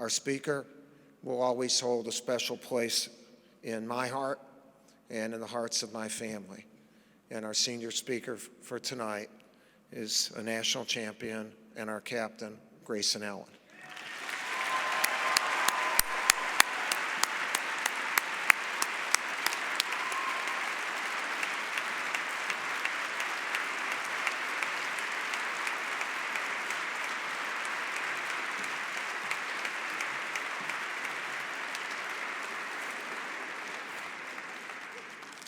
Our speaker will always hold a special place in my heart and in the hearts of my family. And our senior speaker for tonight is a national champion and our captain, Grayson.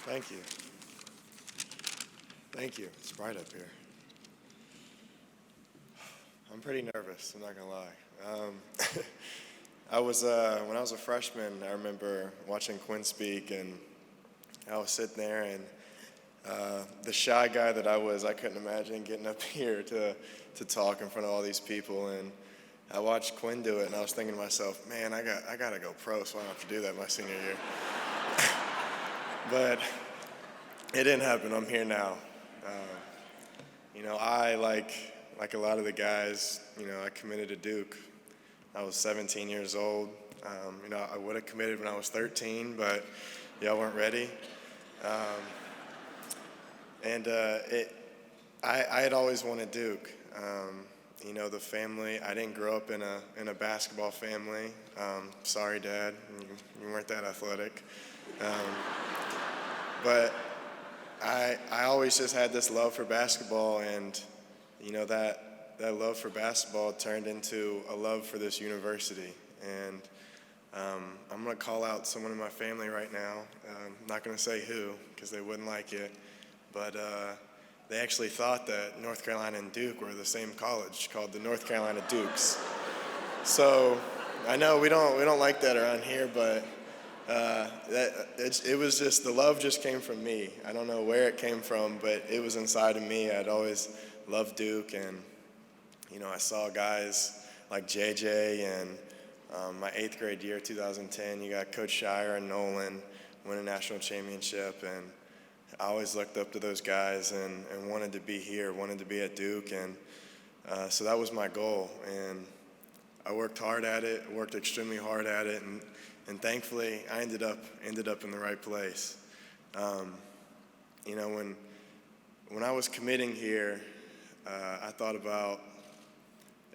Thank you. Thank you. It's bright up here. I'm pretty nervous, I'm not gonna lie. When I was a freshman, I remember watching Quinn speak, and I was sitting there, and the shy guy that I couldn't imagine getting up here to talk in front of all these people, and I watched Quinn do it, and I was thinking to myself, man, I gotta go pro, so I don't have to do that my senior year. But it didn't happen. I'm here now. I, like a lot of the guys, I committed to Duke. I was 17 years old. I would have committed when I was 13, but y'all weren't ready. I had always wanted Duke. The family, I didn't grow up in a basketball family. Sorry, Dad, you weren't that athletic. But I always just had this love for basketball, and that love for basketball turned into a love for this university. And I'm going to call out someone in my family right now. I'm not going to say who, because they wouldn't like it, but they actually thought that North Carolina and Duke were the same college, called the North Carolina Dukes. So I know we don't like that around here, but it was just, the love just came from me. I don't know where it came from, but it was inside of me. I'd always loved Duke, and I saw guys like JJ, and my 8th grade year, 2010, you got Coach Shire and Nolan win a national championship, and I always looked up to those guys and wanted to be here, wanted to be at Duke, and so that was my goal, and I worked hard at it, worked extremely hard at it, and thankfully, I ended up in the right place. When I was committing here, I thought about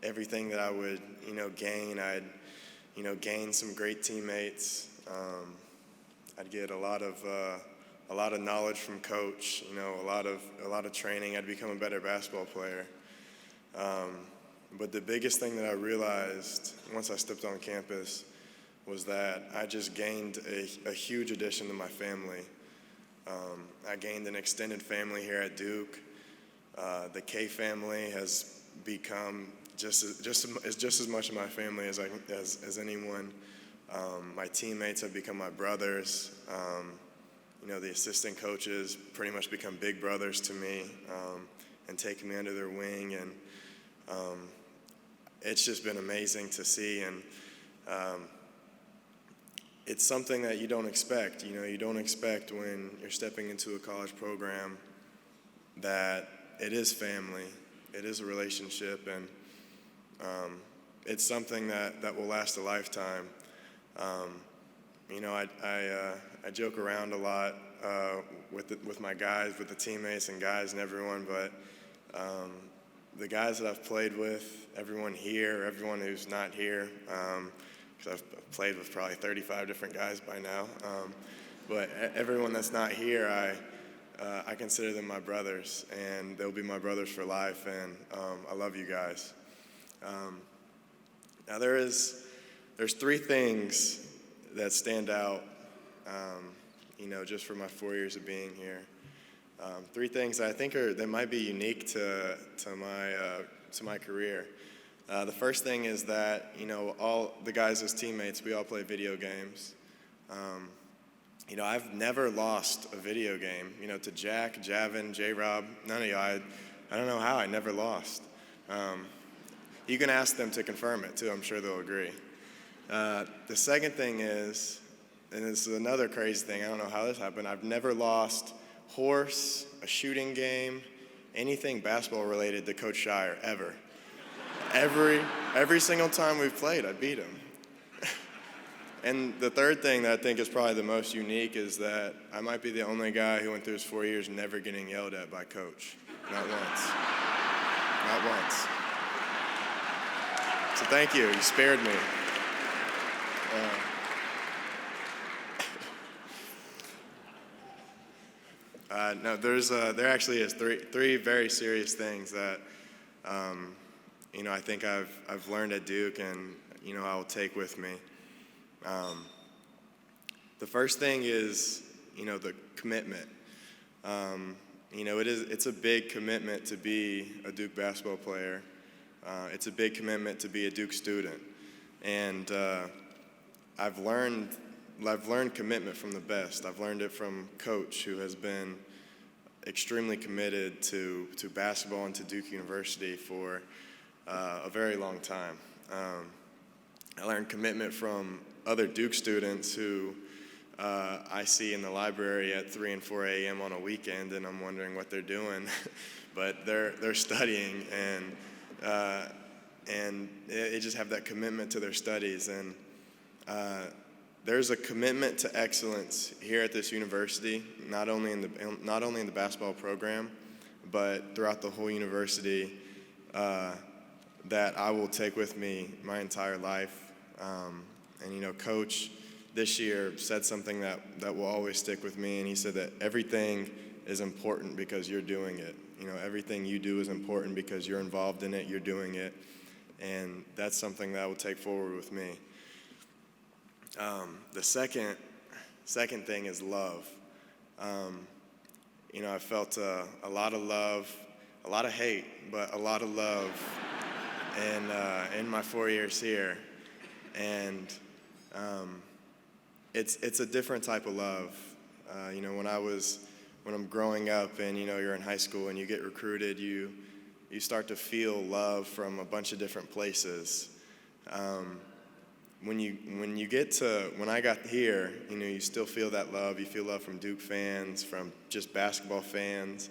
everything that I would, gain. I'd, gain some great teammates. I'd get a lot of knowledge from Coach. A lot of training. I'd become a better basketball player. But the biggest thing that I realized once I stepped on campus was that I just gained a huge addition to my family. I gained an extended family here at Duke. The K family has become just as much of my family as anyone. My teammates have become my brothers. The assistant coaches pretty much become big brothers to me, and taking me under their wing, and it's just been amazing to see. And it's something that you don't expect. You don't expect when you're stepping into a college program that it is family, it is a relationship, and it's something that will last a lifetime. I joke around a lot with my guys, with the teammates and guys and everyone, but the guys that I've played with, everyone here, everyone who's not here, because I've played with probably 35 different guys by now. But everyone that's not here, I consider them my brothers, and they'll be my brothers for life, and I love you guys. Now there's 3 things that stand out, just for my 4 years of being here. 3 things that I think that might be unique to my career. The first thing is that, all the guys as teammates, we all play video games. I've never lost a video game. To Jack, Javin, J-Rob, none of y'all, I don't know how I never lost. You can ask them to confirm it too, I'm sure they'll agree. The second thing is, and this is another crazy thing, I don't know how this happened, I've never lost horse, a shooting game, anything basketball related to Coach Shire, ever. Every single time we've played, I beat him. And the third thing that I think is probably the most unique is that I might be the only guy who went through his 4 years never getting yelled at by coach. Not once. Not once. So thank you. You spared me. No, there actually is three very serious things that I think I've learned at Duke, and I will take with me. The first thing is the commitment. It's a big commitment to be a Duke basketball player. It's a big commitment to be a Duke student, and I've learned commitment from the best. I've learned it from Coach, who has been extremely committed to basketball and to Duke University for a very long time. I learned commitment from other Duke students who I see in the library at 3 and 4 a.m. on a weekend, and I'm wondering what they're doing, but they're studying, and they just have that commitment to their studies. And there's a commitment to excellence here at this university, not only in the basketball program, but throughout the whole university, that I will take with me my entire life. Coach this year said something that will always stick with me, and he said that everything is important because you're doing it. Everything you do is important because you're involved in it, you're doing it, and that's something that I will take forward with me. The second thing is love. I felt a lot of love, a lot of hate, but a lot of love in my 4 years here, and it's a different type of love. When I'm growing up and you're in high school and you get recruited, you start to feel love from a bunch of different places. When I got here, you still feel that love. You feel love from Duke fans, from just basketball fans.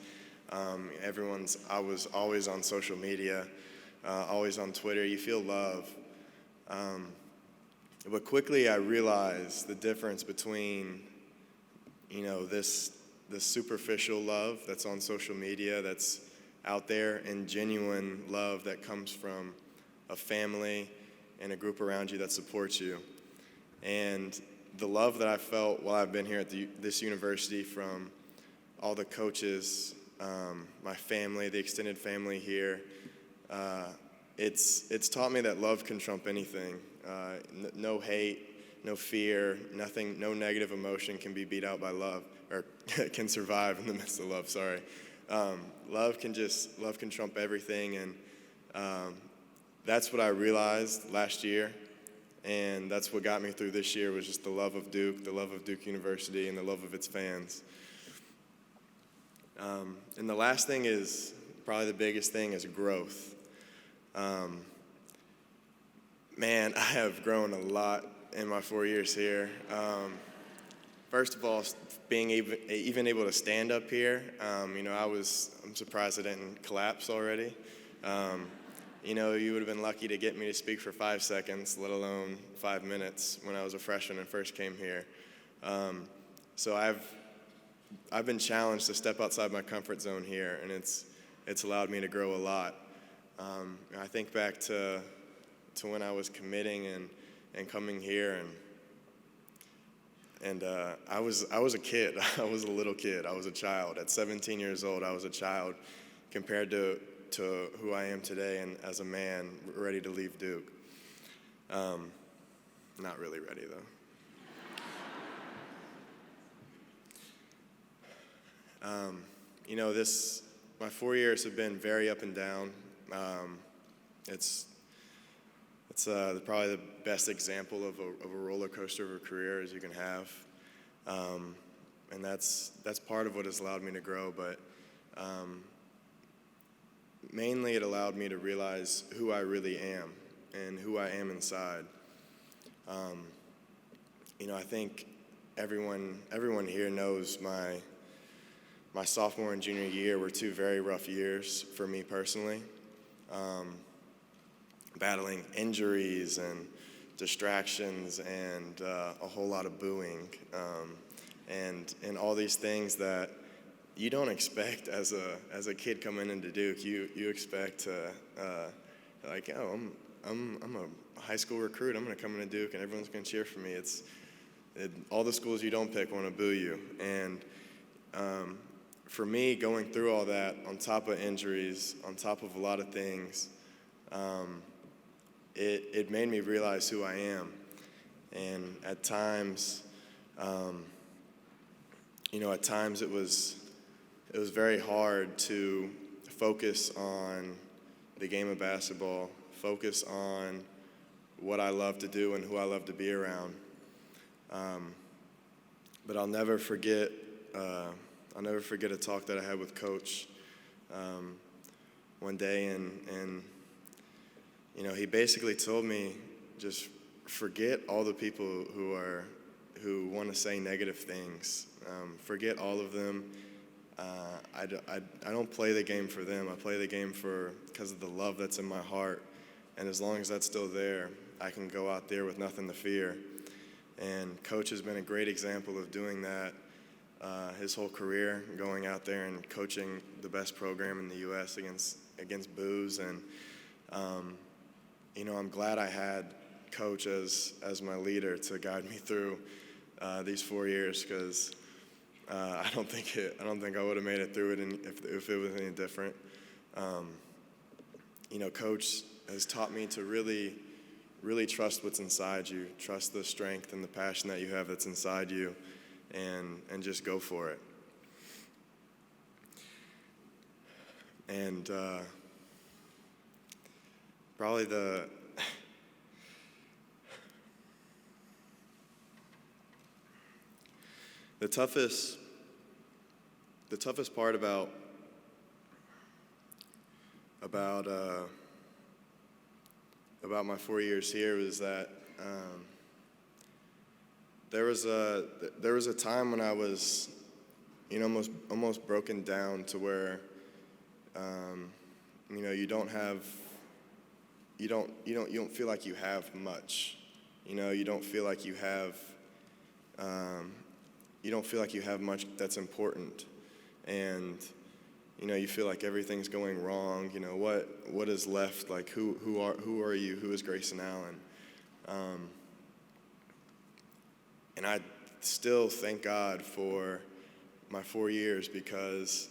I was always on social media, always on Twitter. You feel love. But quickly I realized the difference between, this superficial love that's on social media, that's out there, and genuine love that comes from a family and a group around you that supports you. And the love that I felt while I've been here at this university from all the coaches, my family, the extended family here, it's taught me that love can trump anything. No hate, no fear, nothing, no negative emotion can be beat out by love, or can survive in the midst of love, sorry. Love can trump everything, and that's what I realized last year, and that's what got me through this year, was just the love of Duke, the love of Duke University, and the love of its fans. And the last thing is, probably the biggest thing, is growth. Man, I have grown a lot in my 4 years here. First of all, being even able to stand up here, I'm surprised I didn't collapse already. You would have been lucky to get me to speak for 5 seconds, let alone 5 minutes, when I was a freshman and first came here. So I've been challenged to step outside my comfort zone here, and it's allowed me to grow a lot. I think back to when I was committing and coming here, and I was a kid. I was a little kid. I was a child. At 17 years old, I was a child compared to who I am today, and as a man ready to leave Duke. Not really ready, though. My 4 years have been very up and down. It's probably the best example of a roller coaster of a career as you can have, and that's part of what has allowed me to grow. But mainly, it allowed me to realize who I really am and who I am inside. I think everyone here knows my sophomore and junior year were 2 very rough years for me personally. Battling injuries and distractions and a whole lot of booing, and all these things that you don't expect as a kid coming into Duke. You expect like, oh, I'm a high school recruit. I'm going to come into Duke and everyone's going to cheer for me. All the schools you don't pick want to boo you. And for me, going through all that, on top of injuries, on top of a lot of things, it made me realize who I am. And at times, at times it was very hard to focus on the game of basketball, focus on what I love to do and who I love to be around. But I'll never forget a talk that I had with Coach one day, and he basically told me, just forget all the people who want to say negative things. Forget all of them. I don't play the game for them. I play the game because of the love that's in my heart. And as long as that's still there, I can go out there with nothing to fear. And Coach has been a great example of doing that his whole career, going out there and coaching the best program in the U.S. against boos. And, I'm glad I had Coach as my leader to guide me through these 4 years, because I don't think I would have made it through it if it was any different. Coach has taught me to really, really trust what's inside you, trust the strength and the passion that you have that's inside you, and just go for it. And probably the toughest part about my 4 years here was that there was a time when I was almost broken down to where you don't feel like you have much. You don't feel like you have much that's important, and you feel like everything's going wrong. What is left? Like, who are you? Who is Grayson Allen? And I still thank God for my 4 years, because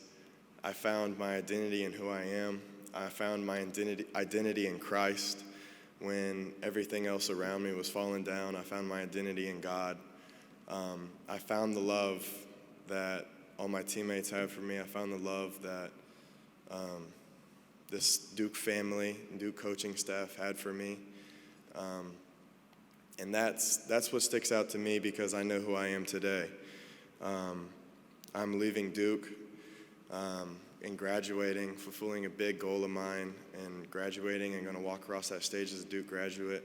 I found my identity in who I am. I found my identity in Christ when everything else around me was falling down. I found my identity in God. I found the love that all my teammates have for me. I found the love that this Duke family, Duke coaching staff had for me. And that's what sticks out to me, because I know who I am today. I'm leaving Duke and graduating, fulfilling a big goal of mine, and graduating and going to walk across that stage as a Duke graduate.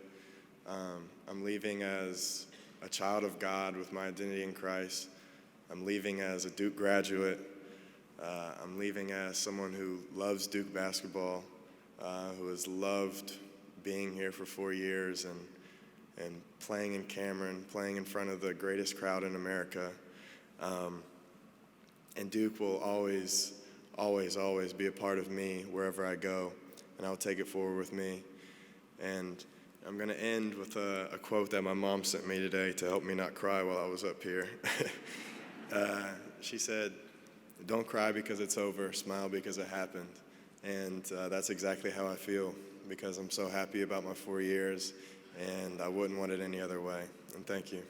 I'm leaving as a child of God with my identity in Christ. I'm leaving as a Duke graduate. I'm leaving as someone who loves Duke basketball, who has loved being here for 4 years and playing in Cameron, playing in front of the greatest crowd in America. And Duke will always, always, always be a part of me wherever I go, and I'll take it forward with me. And I'm going to end with a quote that my mom sent me today to help me not cry while I was up here. She said, "Don't cry because it's over, smile because it happened." And that's exactly how I feel, because I'm so happy about my 4 years, and I wouldn't want it any other way. And thank you.